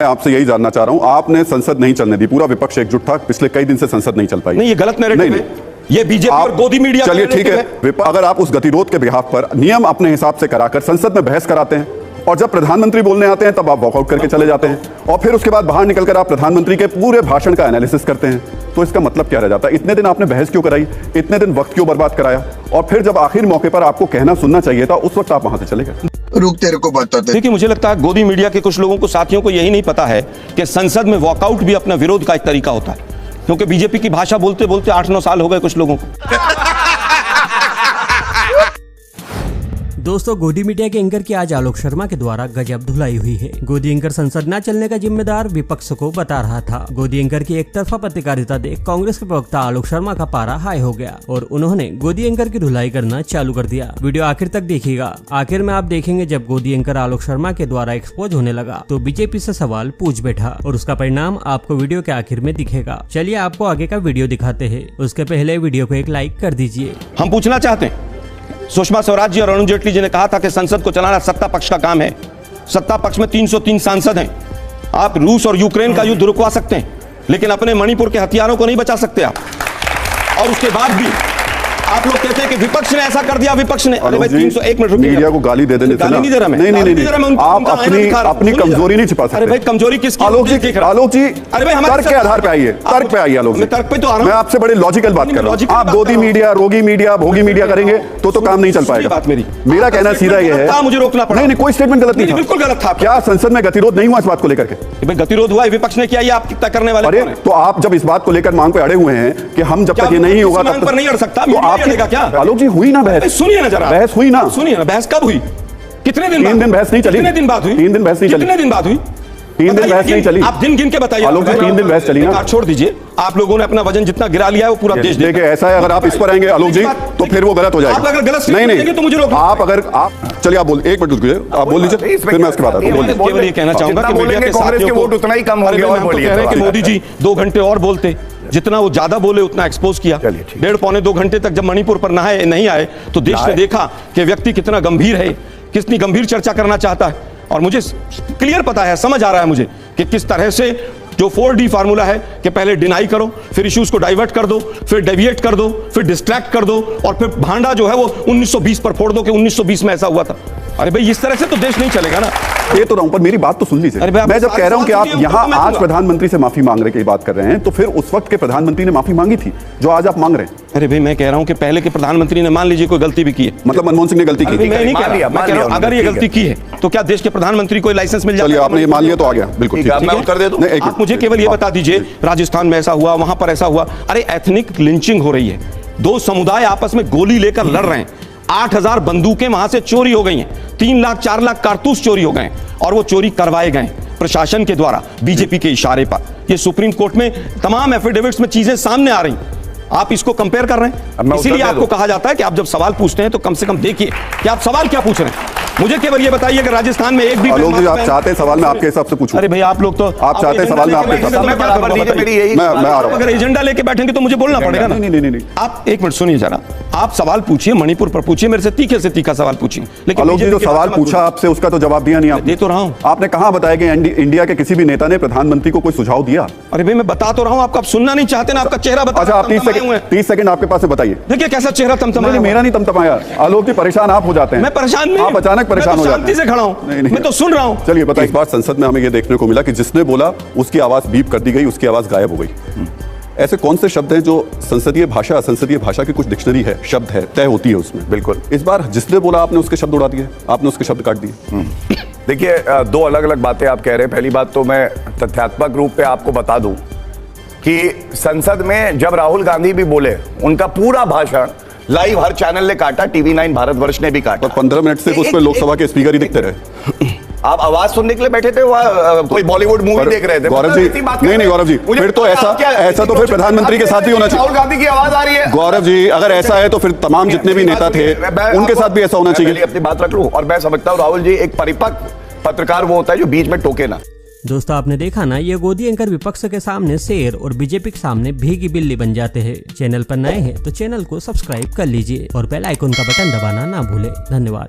मैं आपसे यही जानना चाह रहा हूं, आपने संसद नहीं चलने दी, पूरा विपक्ष एकजुट था, पिछले कई दिन से संसद नहीं चल पाई। नहीं, ये गलत नैरेटिव है, ये बीजेपी और गोदी मीडिया। चलिए ठीक है, अगर आप उस गतिरोध के बिहाफ पर नियम अपने हिसाब से कराकर संसद में बहस कराते हैं और जब प्रधानमंत्री बोलने आते हैं तब आप वॉकआउट करके चले जाते हैं और फिर उसके बाद बाहर निकलकर आप प्रधानमंत्री के पूरे भाषण का एनालिसिस करते हैं, तो इसका मतलब क्या रह जाता है? इतने दिन आपने बहस क्यों कराई, इतने दिन वक्त क्यों बर्बाद कराया और फिर जब आखिर मौके पर आपको कहना सुनना चाहिए था उस वक्त आप वहां से चले गए। रुक तेरे को बताते। देखिए, मुझे लगता है गोदी मीडिया के कुछ लोगों को, साथियों को यही नहीं पता है कि संसद में वॉकआउट भी अपना विरोध का एक तरीका होता है, क्योंकि बीजेपी की भाषा बोलते बोलते 8-9 साल हो गए कुछ लोगों को। दोस्तों, गोदी मीडिया के एंकर की आज आलोक शर्मा के द्वारा गजब धुलाई हुई है। गोदी एंकर संसद न चलने का जिम्मेदार विपक्ष को बता रहा था। गोदी एंकर की एक तरफा पत्रकारिता देख कांग्रेस के प्रवक्ता आलोक शर्मा का पारा हाई हो गया और उन्होंने गोदी एंकर की धुलाई करना चालू कर दिया। वीडियो आखिर तक देखिएगा। आखिर में आप देखेंगे जब गोदी एंकर आलोक शर्मा के द्वारा एक्सपोज होने लगा तो बीजेपी से सवाल पूछ बैठा और उसका परिणाम आपको वीडियो के आखिर में दिखेगा। चलिए आपको आगे का वीडियो दिखाते हैं, उसके पहले वीडियो को एक लाइक कर दीजिए। हम पूछना चाहते हैं, सुषमा स्वराज जी और अरुण जेटली जी ने कहा था कि संसद को चलाना सत्ता पक्ष का काम है। सत्ता पक्ष में 303 सांसद हैं। आप रूस और यूक्रेन का युद्ध रुकवा सकते हैं, लेकिन अपने मणिपुर के हथियारों को नहीं बचा सकते आप। और उसके बाद भी आप लोग कहते हैं कि विपक्ष ने ऐसा कर दिया, विपक्ष ने। अरे भाई 301 मिनट रुकिए, मीडिया को गाली दे देने से नहीं दे रहा मैं, नहीं, आप अपनी कमजोरी नहीं छिपा सकते। अरे भाई कमजोरी किसकी? आलोक जी, अरे भाई तर्क के आधार पे आइए, तर्क पे आइए आलोक जी। तर्क पे तो आ रहा हूं, मैं आपसे बड़े लॉजिकल बात कर रहा हूं। आप गोदी मीडिया, रोगी मीडिया, भोगी मीडिया करेंगे तो काम नहीं चल पाएगा। बात मेरा कहना सीधा ये है, मुझे रोकना पड़ा। नहीं, कोई स्टेटमेंट गलत नहीं था, बिल्कुल गलत था। क्या संसद में गतिरोध नहीं हुआ इस बात को लेकर के? गतिरोध हुआ, विपक्ष ने किया, ये आप तय करने वाले। अरे तो आप जब इस बात को लेकर मांग पे अड़े हुए हैं कि हम जब तक ये नहीं होगा तब तक नहीं अड़ सकता, तो आप क्या? जी हुई ना बहस, सुनिए ना जरा, बहस हुई ना, सुनिए ना, बहस कब हुई? कितने दिन? 3 दिन बहस नहीं चली। कितने दिन बाद हुई? 3 दिन बहस नहीं चली। कितने दिन बाद हुई? 3 दिन बहस नहीं चली। आप दिन गिन के बताइए। आलोक जी 3 दिन बहस चली ना। छोड़ दीजिए, आप लोगों ने अपना वजन जितना गिरा लिया है वो पूरा देश देखिए। ऐसा है, अगर आप इस पर आएंगे आलोक जी तो फिर वो गलत हो जाएगा। आप अगर गलत नहीं तो मुझे रोको। आप अगर आप चलिए, आप बोल, एक मिनट रुकिए, आप बोल लीजिए, फिर मैं उसके बाद आता हूं। केवल ये कहना चाहूंगा कि मीडिया के साथियों को वोट उतना ही कम होंगे और बोलिए कि मोदी जी 2 घंटे और बोलते, जितना वो ज्यादा बोले उतना एक्सपोज किया। 1.5-2 घंटे तक जब मणिपुर पर नहीं आए तो देश ने देखा कि व्यक्ति कितना गंभीर है, कितनी गंभीर चर्चा करना चाहता है। और मुझे क्लियर पता है, समझ आ रहा है मुझे कि किस तरह से जो 4D फार्मूला है कि पहले डिनाई करो, फिर इश्यूज को डाइवर्ट कर दो, फिर डेविएट कर दो, फिर डिस्ट्रैक्ट कर दो और फिर भांडा जो है वो 1920 पर फोड़ दो कि 1920 में ऐसा हुआ था। अरे भाई इस तरह से तो देश नहीं चलेगा ना। ये तो रहा, पर मेरी बात तो सुन लीजिए। मैं जब कह रहा हूं कि आप यहां आज प्रधानमंत्री से माफी मांग रहे की बात कर रहे हैं तो फिर उस वक्त के प्रधानमंत्री ने माफी मांगी थी जो आज आप मांग रहे हैं। अरे भाई मैं कह रहा हूं कि पहले के प्रधानमंत्री ने, मान लीजिए कोई गलती भी की है, मतलब मनमोहन सिंह ने गलती की थी, मैं नहीं कह रहा, मैं कह रहा हूं अगर ये गलती की है तो क्या देश के प्रधानमंत्री को लाइसेंस मिल जाएगा? आपने ये मान लिया तो आ गया, बिल्कुल ठीक है, उत्तर दे दूं। आप मुझे केवल ये बता दीजिए, राजस्थान में ऐसा हुआ, वहां पर ऐसा हुआ। अरे एथनिक लिंचिंग हो रही है, 2 समुदाय आपस में गोली लेकर लड़ रहे हैं, 8000 बंदूकें वहां से चोरी हो गई हैं, 3 लाख 4 लाख कारतूस चोरी हो गए और वो चोरी करवाए गए प्रशासन के द्वारा, बीजेपी के इशारे पर। ये सुप्रीम कोर्ट में तमाम एफिडेविट्स में चीजें सामने आ रही। आप इसको कंपेयर कर रहे हैं, इसीलिए आपको कहा जाता है कि आप जब सवाल पूछते हैं तो कम से कम देखिए कि आप सवाल क्या पूछ रहे हैं। मुझे केवल ये बताइए कि राजस्थान में एक भी आलोक जी आप चाहते हैं सवाल मैं आपके हिसाब से पूछूं? अरे भाई आप लोग तो आप चाहते हैं सवाल में आपके हिसाब से, मैं आ रहा हूं। अगर एजेंडा लेके बैठेंगे तो मुझे बोलना पड़ेगा ना। नहीं, आप एक मिनट सुनिए जरा, आप सवाल पूछिए, मणिपुर पर पूछिए, मेरे से तीखे से तीखा सवाल पूछिए। लेकिन आलोक जी जो सवाल पूछा आपसे उसका तो जवाब दिया नहीं आपने। दे तो रहा हूं। आपने कहां बताया कि इंडिया के किसी भी नेता ने प्रधानमंत्री को कोई सुझाव दिया? अरे भाई मैं बता तो रहा हूं, आपको सुनना नहीं चाहते ना, आपका चेहरा बता। अच्छा आप 30 सेकंड आपके पास है, बताइए। देखिए कैसा चेहरा तमतमाया। मेरा नहीं तमतमाया आलोक जी, परेशान आप हो जाते हैं। मैं परेशान नहीं, आप अचानक परेशान हो जाते हैं। खड़ा हूं, मैं तो सुन रहा हूं। चलिए बताइए। इस बार संसद में हमें यह देखने को मिला कि जिसने बोला उसकी आवाज बीप कर दी गई, उसकी आवाज गायब हो गई। ऐसे कौन से शब्द हैं जो संसदीय भाषा की कुछ डिक्शनरी है, शब्द है, तय होती है उसमें? बिल्कुल। इस बार जिसने बोला आपने उसके शब्द उड़ा दिए, आपने उसके शब्द काट दिए। देखिए 2 अलग अलग बातें आप कह रहे हैं। पहली बात तो मैं तथ्यात्मक रूप पे आपको बता दूं कि संसद में जब राहुल गांधी भी बोले, उनका पूरा भाषण लाइव हर चैनल ने काटा, TV9 भारतवर्ष ने भी काटा। 15 मिनट से उस पर लोकसभा के स्पीकर ही दिखते रहे। आप आवाज सुनने के लिए बैठे थे, कोई बॉलीवुड मूवी देख रहे थे? गौरव जी नहीं गौरव जी, फिर तो ऐसा तो फिर प्रधानमंत्री के साथ भी होना चाहिए। राहुल गांधी की आवाज आ रही है। गौरव जी अगर ऐसा है तो फिर तमाम जितने भी नेता थे उनके साथ भी ऐसा होना चाहिए। अपनी बात रख लूं, और मैं समझता हूं राहुल जी एक परिपक्व पत्रकार वो होता है जो बीच में टोके ना। दोस्तों आपने देखा ना, ये गोदी एंकर विपक्ष के सामने शेर और बीजेपी के सामने भीगी बिल्ली बन जाते हैं। चैनल पर नए हैं तो चैनल को सब्सक्राइब कर लीजिए और बेल आइकन का बटन दबाना ना भूले। धन्यवाद।